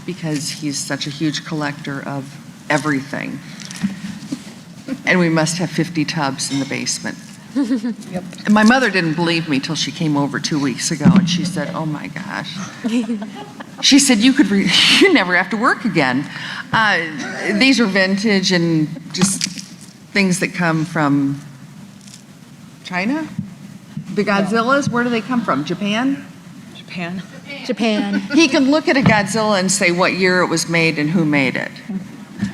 because he's such a huge collector of everything. And we must have 50 tubs in the basement. Yep. And my mother didn't believe me till she came over 2 weeks ago, and she said, "Oh my gosh." She said, you never have to work again. These are vintage and just things that come from China? The Godzillas, where do they come from? Japan? Japan. He can look at a Godzilla and say what year it was made and who made it.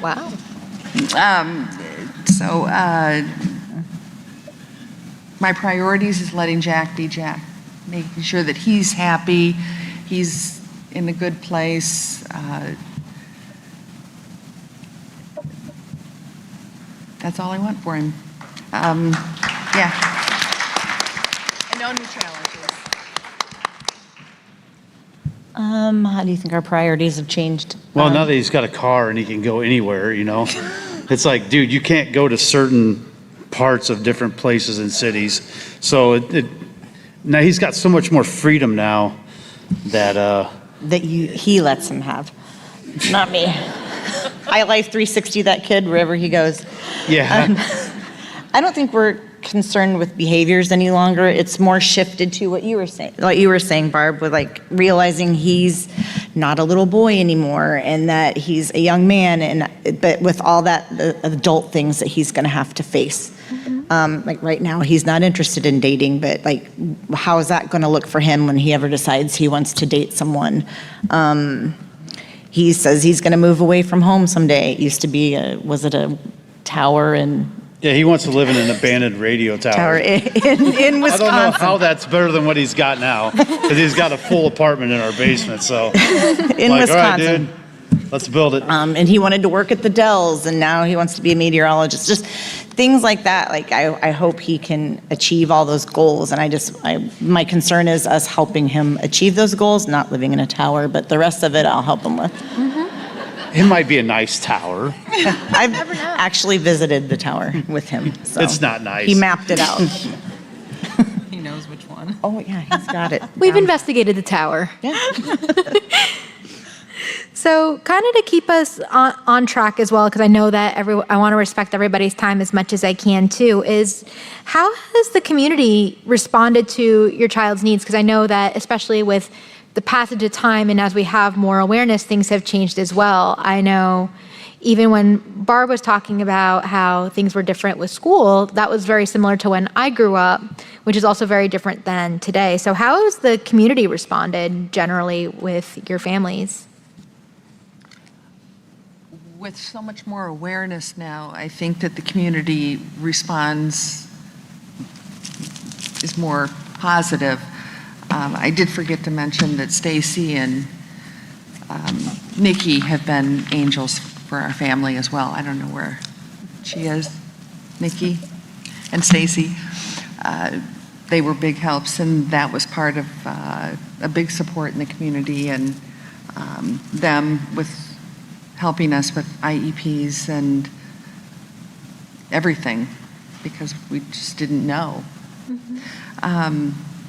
Wow. So my priorities is letting Jack be Jack, making sure that he's happy, he's in a good place. That's all I want for him. Yeah. And no new challenges. How do you think our priorities have changed? Well, now that he's got a car and he can go anywhere, it's like, dude, you can't go to certain parts of different places and cities. So now he's got so much more freedom now that He lets him have, not me. I life 360 that kid wherever he goes. yeah. I don't think we're concerned with behaviors any longer. It's more shifted to what you were saying, Barb, with like realizing he's not a little boy anymore and that he's a young man, but with all that the adult things that he's going to have to face. Like right now, he's not interested in dating, but like, how is that going to look for him when he ever decides he wants to date someone? He says he's going to move away from home someday. It used to be, was it a tower in Yeah, he wants to live in an abandoned radio tower. in I Wisconsin? don't know how that's better than what he's got now, because he's got a full apartment in our basement, so. In Like, all right, Wisconsin. dude, let's build it. And he wanted to work at the Dells, and now he wants to be a meteorologist. Just things like that. Like I hope he can achieve all those goals. And my concern is us helping him achieve those goals, not living in a tower. But the rest of it, I'll help him with. It might be a nice tower. I've actually visited the tower with him. So It's not nice. He mapped it out. He knows which one. Oh yeah, he's got it. We've down. investigated the tower. Yeah. So, kind of to keep us on track as well, because I know that I want to respect everybody's time as much as I can too, is how has the community responded to your child's needs? Because I know that especially with the passage of time and as we have more awareness, things have changed as well. I know even when Barb was talking about how things were different with school, that was very similar to when I grew up, which is also very different than today. So how has the community responded generally with your families? With so much more awareness now, I think that the community responds is more positive. I did forget to mention that Stacy and Nikki have been angels for our family as well. I don't know where she is, Nikki and Stacy. They were big helps, and that was part of a big support in the community, and them with helping us with IEPs and everything, because we just didn't know.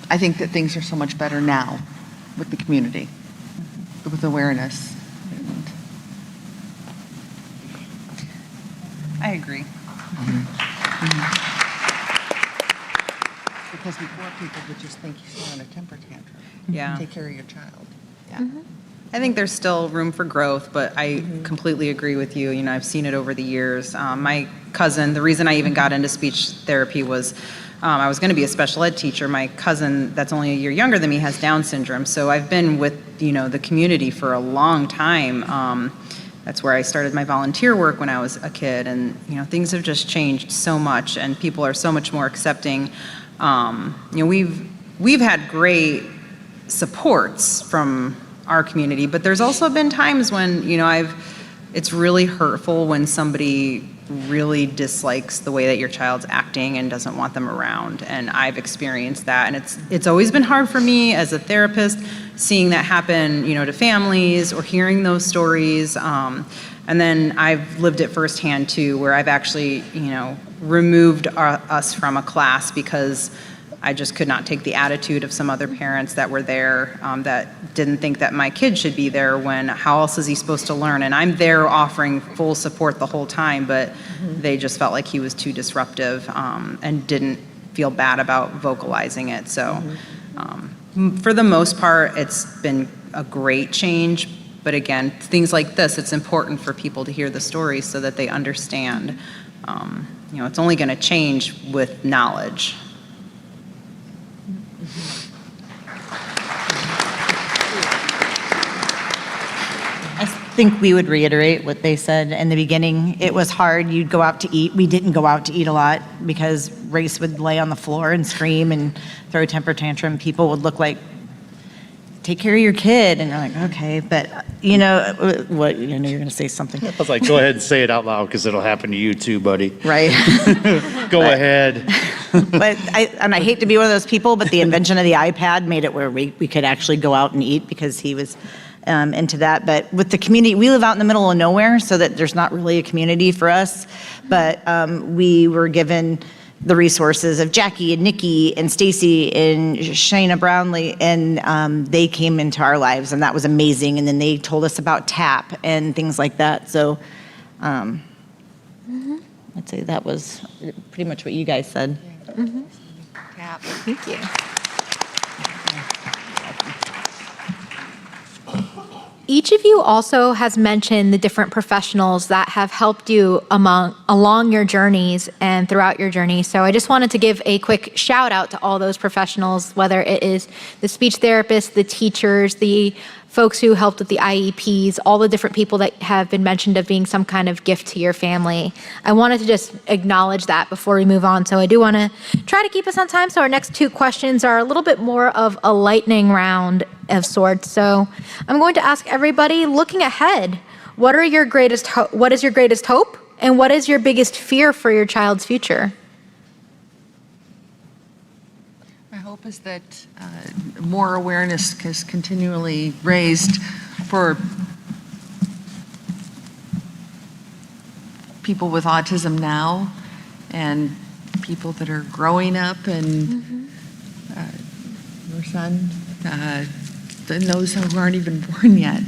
I think that things are so much better now with the community, with awareness. I agree. Because before, people would just think you're throwing a temper tantrum. Yeah. Take care of your child. Yeah. I think there's still room for growth, but I completely agree with you. I've seen it over the years. My cousin, the reason I even got into speech therapy was I was going to be a special ed teacher. My cousin, that's only a year younger than me, has Down syndrome. So I've been with, the community for a long time. That's where I started my volunteer work when I was a kid. And, things have just changed so much, and people are so much more accepting. We've had great supports from our community, but there's also been times when, it's really hurtful when somebody really dislikes the way that your child's acting and doesn't want them around. And I've experienced that. And it's always been hard for me as a therapist, seeing that happen, to families or hearing those stories. And then I've lived it firsthand too, where I've actually, removed us from a class because I just could not take the attitude of some other parents that were there that didn't think that my kid should be there when how else is he supposed to learn? And I'm there offering full support the whole time, but they just felt like he was too disruptive and didn't feel bad about vocalizing it. So for the most part, it's been a great change. But again, things like this, it's important for people to hear the stories so that they understand. It's only going to change with knowledge. I think we would reiterate what they said in the beginning. It was hard. You'd go out to eat. We didn't go out to eat a lot because Race would lay on the floor and scream and throw a temper tantrum. People would look like, take care of your kid. And you're like, okay. But what, you're going to say something. I was like, go ahead and say it out loud because it'll happen to you too, buddy. Right. Go ahead. But I hate to be one of those people, but the invention of the iPad made it where we could actually go out and eat because he was into that. But with the community, we live out in the middle of nowhere, so that there's not really a community for us. But we were given the resources of Jackie and Nikki and Stacy and Shayna Brownlee, and they came into our lives, and that was amazing. And then they told us about TAP and things like that. So I'd say that was pretty much what you guys said. Thank you. Each of you also has mentioned the different professionals that have helped you along your journeys and throughout your journey. So I just wanted to give a quick shout out to all those professionals, whether it is the speech therapists, the teachers, the folks who helped with the IEPs, all the different people that have been mentioned of being some kind of gift to your family. I wanted to just acknowledge that before we move on. So I do want to try to keep us on time. So our next two questions are a little bit more of a lightning round of sorts. So I'm going to ask everybody, looking ahead, what is your greatest hope, and what is your biggest fear for your child's future? My hope is that more awareness is continually raised for people with autism now and people that are growing up, and your son, those who aren't even born yet.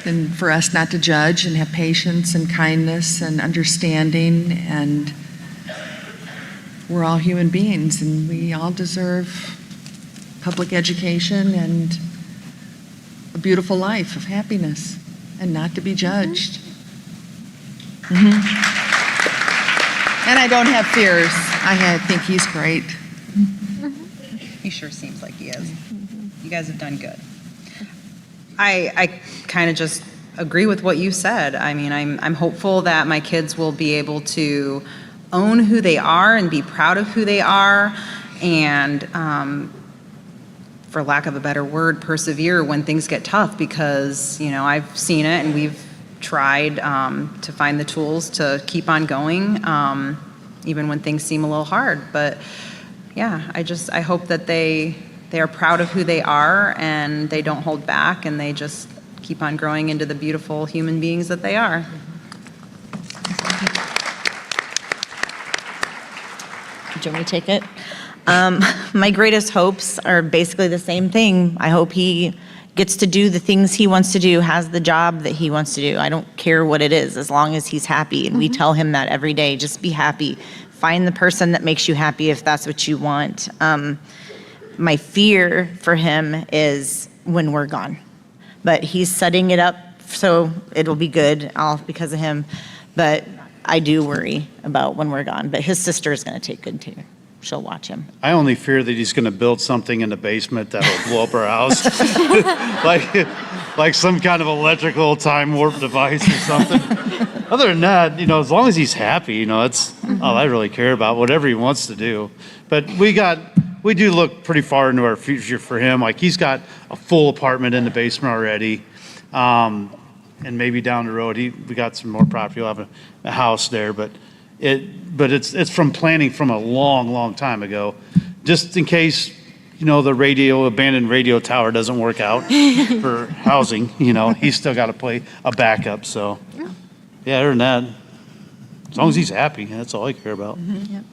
And for us not to judge and have patience and kindness and understanding, and we're all human beings and we all deserve public education and a beautiful life of happiness and not to be judged. And I don't have fears. I think he's great. He sure seems like he is. You guys have done good. I kind of just agree with what you said. I mean, I'm hopeful that my kids will be able to own who they are and be proud of who they are, and for lack of a better word, persevere when things get tough, because I've seen it and we've tried to find the tools to keep on going even when things seem a little hard. But yeah, I hope that they are proud of who they are and they don't hold back and they just keep on growing into the beautiful human beings that they are. Do you want me to take it? My greatest hopes are basically the same thing. I hope he gets to do the things he wants to do, has the job that he wants to do. I don't care what it is, as long as he's happy. And we tell him that every day, just be happy. Find the person that makes you happy if that's what you want. My fear for him is when we're gone. But he's setting it up so it'll be good all because of him. But I do worry about when we're gone. But his sister is going to take good care. she'll watch him. I only fear that he's going to build something in the basement that'll blow up our house. like some kind of electrical time warp device or something. Other than that, as long as he's happy, that's all I really care about, whatever he wants to do. But we do look pretty far into our future for him. Like, he's got a full apartment in the basement already. And maybe down the road, we got some more property. We'll have a house there, but it's from planning from a long, long time ago. Just in case, the abandoned radio tower doesn't work out for housing, he's still got to play a backup. So, yeah, other than that, as long as he's happy, that's all I care about. Yep.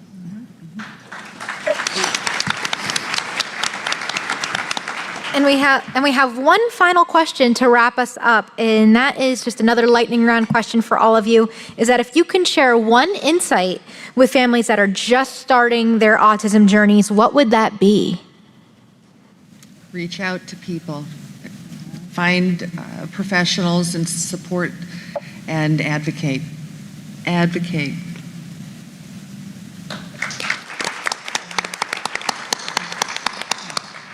And we have one final question to wrap us up, and that is just another lightning round question for all of you, is that if you can share one insight with families that are just starting their autism journeys, what would that be? Reach out to people. Find professionals and support and advocate. Advocate.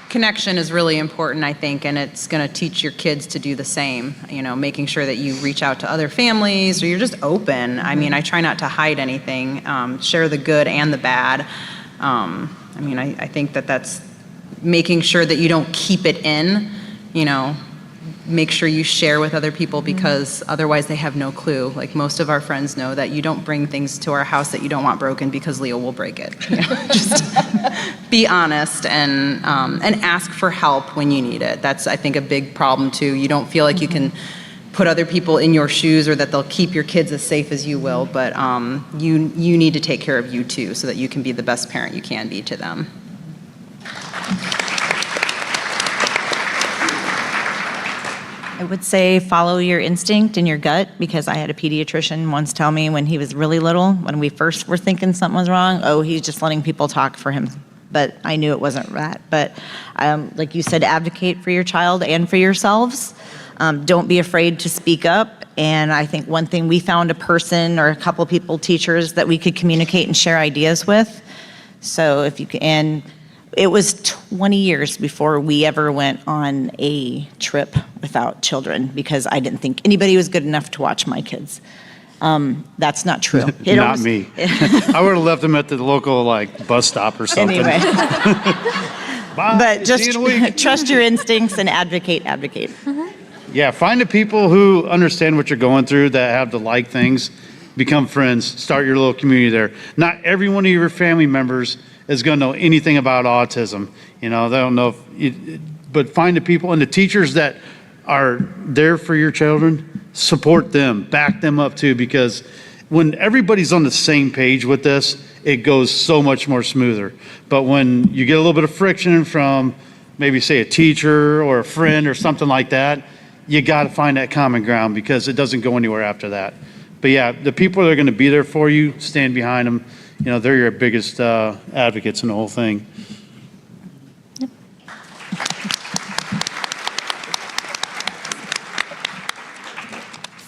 Connection is really important, I think, and it's going to teach your kids to do the same, making sure that you reach out to other families or you're just open. I mean, I try not to hide anything, share the good and the bad. I think that's making sure that you don't keep it in, make sure you share with other people because otherwise they have no clue. Like, most of our friends know that you don't bring things to our house that you don't want broken because Leo will break it. Just be honest and ask for help when you need it. That's, I think, a big problem too. You don't feel like you can put other people in your shoes or that they'll keep your kids as safe as you will, but you need to take care of you too so that you can be the best parent you can be to them. I would say follow your instinct and your gut, because I had a pediatrician once tell me when he was really little, when we first were thinking something was wrong, he's just letting people talk for him. But I knew it wasn't that. But like you said, advocate for your child and for yourselves. Don't be afraid to speak up. And I think one thing, we found a person or a couple people, teachers, that we could communicate and share ideas with. So if you can, and it was 20 years before we ever went on a trip without children because I didn't think anybody was good enough to watch my kids. That's not true. Not me. I would have left them at the local bus stop or something. Anyway. Bye. But See you in a week. just trust your instincts and advocate. Yeah, find the people who understand what you're going through, that have the like things, become friends, start your little community there. Not every one of your family members is going to know anything about autism. They don't know, but find the people and the teachers that are there for your children, support them, back them up too, because when everybody's on the same page with this, it goes so much more smoother. But when you get a little bit of friction from maybe say a teacher or a friend or something like that, you got to find that common ground because it doesn't go anywhere after that. But yeah, the people that are going to be there for you, stand behind them. They're your biggest advocates in the whole thing. Yep.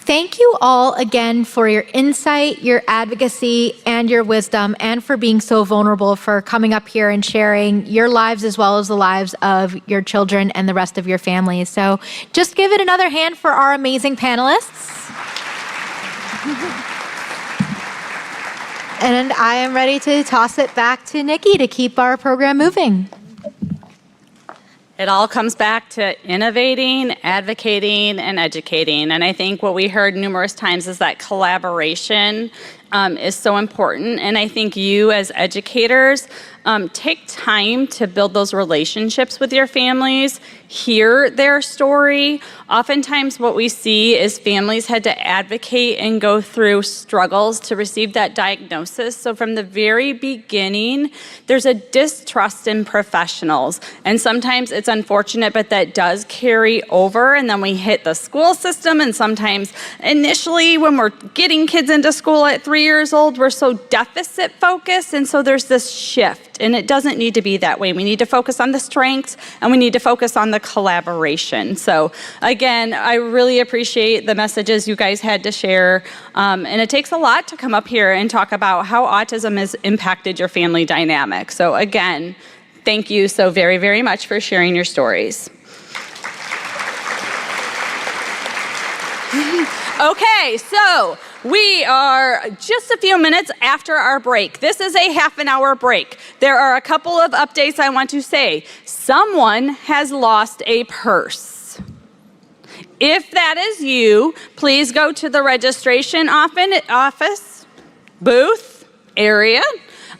Thank you all again for your insight, your advocacy, and your wisdom, and for being so vulnerable, for coming up here and sharing your lives as well as the lives of your children and the rest of your families. So just give it another hand for our amazing panelists. And I am ready to toss it back to Nikki to keep our program moving. It all comes back to innovating, advocating, and educating. And I think what we heard numerous times is that collaboration is so important. And I think you as educators take time to build those relationships with your families, hear their story. Oftentimes what we see is families had to advocate and go through struggles to receive that diagnosis. So from the very beginning, there's a distrust in professionals. And sometimes it's unfortunate, but that does carry over. And then we hit the school system. And sometimes initially when we're getting kids into school at 3 years old, we're so deficit focused, and so there's this shift, and it doesn't need to be that way. We need to focus on the strengths, and we need to focus on the collaboration. So again, I really appreciate the messages you guys had to share, and it takes a lot to come up here and talk about how autism has impacted your family dynamic. So again, thank you so very, very much for sharing your stories. Okay, so we are just a few minutes after our break. This is a half-an-hour break. There are a couple of updates I want to say. Someone has lost a purse. If that is you, please go to the registration office, booth, area,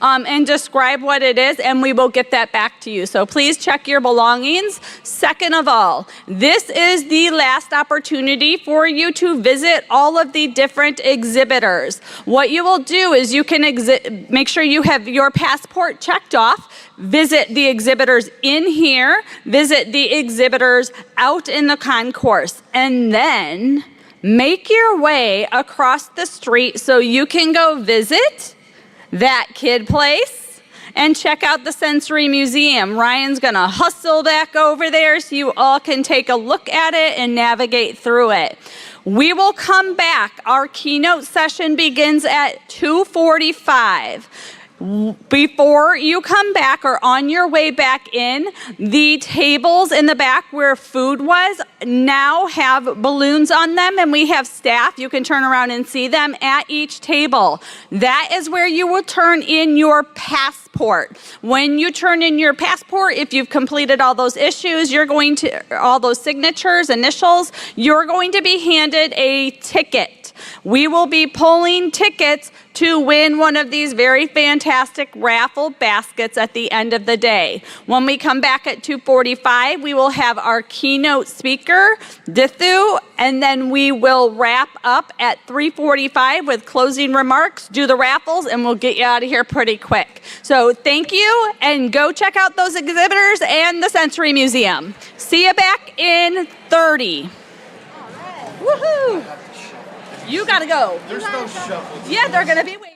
and describe what it is, and we will get that back to you. So please check your belongings. Second of all, this is the last opportunity for you to visit all of the different exhibitors. What you will do is you can make sure you have your passport checked off, visit the exhibitors in here, visit the exhibitors out in the concourse, and then make your way across the street so you can go visit that kid place and check out the Sensory Museum. Ryan's gonna hustle back over there so you all can take a look at it and navigate through it. We will come back. Our keynote session begins at 2:45. Before you come back or on your way back in, the tables in the back where food was now have balloons on them, and we have staff. You can turn around and see them at each table. That is where you will turn in your passport. When you turn in your passport, if you've completed all those issues, all those signatures, initials, you're going to be handed a ticket. We will be pulling tickets to win one of these very fantastic raffle baskets at the end of the day. When we come back at 2:45, we will have our keynote speaker, Dithu, and then we will wrap up at 3:45 with closing remarks, do the raffles, and we'll get you out of here pretty quick. So thank you, and go check out those exhibitors and the Sensory Museum. See you back in 30. Woohoo! You gotta go. There's no shuffle. Yeah, they're gonna be waiting.